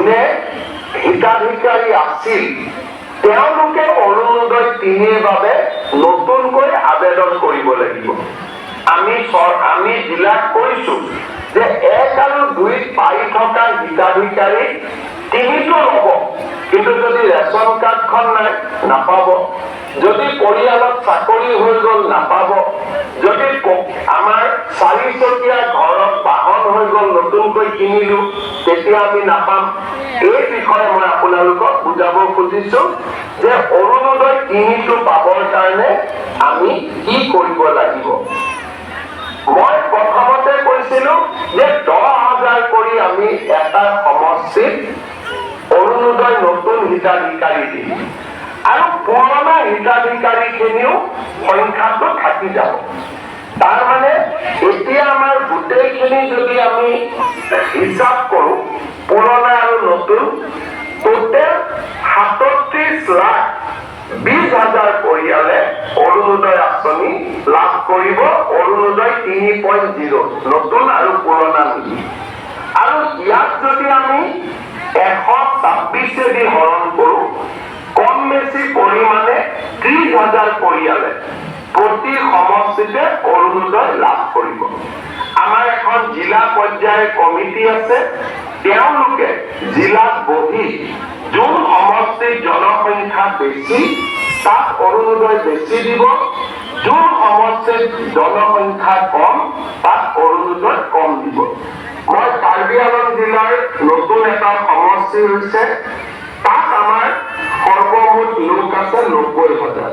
যোনে হিতাধিকাৰী আছিল তেওঁলোকে অৰুণোদয় ৩ৰ বাবে নতুনকৈ আবেদন কৰিব লাগিব। আমি জিলাত কৈছো যে ১ আৰু ২ত পাই থকা হিতাধিকাৰী ৩টো ল'ব, কিন্তু যদি ৰেচন কাৰ্ডখন নাই নাপাব, যদি পৰিয়ালত চাকৰি হৈ গ'ল নাপাব, যদি আমাৰ ৪চকীয়া ঘৰত বাহন হৈ গ'ল নতুনকৈ কিনিলো তেতিয়া আমি নাপাম। এই বিষয়ে মই আপোনালোকক বুজাব খুজিছো যে অৰুণোদয় ৩টো পাবৰ কাৰণে আমি কি কৰিব লাগিব। মই প্ৰথমতে কৈছিলো যে ১০,০০০ কৰি আমি এটা সমষ্টিত অৰুণোদয় নতুন হিতাধিকাৰী দিম আৰু পুৰণা হিতাধিকাৰীখিনিও সংখ্যাটো থাকি যাব। তাৰ মানে এতিয়া আমাৰ গোটেইখিনি যদি আমি হিচাপ কৰো পুৰণা আৰু নতুন, টোটেল ৩৭,২০,০০০ পৰিয়ালে অৰুণোদয় আঁচনি লাভ কৰিব। অৰুণোদয় ৩.০ নতুন আৰু পুৰণা মিলি। আৰু ইয়াত যদি আমি ১২৬ হৰণ কৰো, কম বেছি পৰিমাণে ৩০,০০০ পৰিয়ালে প্ৰতি সমষ্টিতে অৰুণোদয় লাভ কৰিব। আমাৰ এখন জিলা পৰ্যায়ৰ কমিটি আছে, তেওঁলোকে জিলাত বহি যোন সমষ্টিৰ জনসংখ্যা বেছি তাত অৰুণোদয় বেছি দিব, যোন সমষ্টিৰ জনসংখ্যা কম তাত অৰুণোদয় কম দিব। মই কাৰ্বি আংলং জিলাৰ নতুন এটা সমষ্টি হৈছে, তাত আমাৰ সৰ্বমুঠ লোক আছে ৯০,০০০।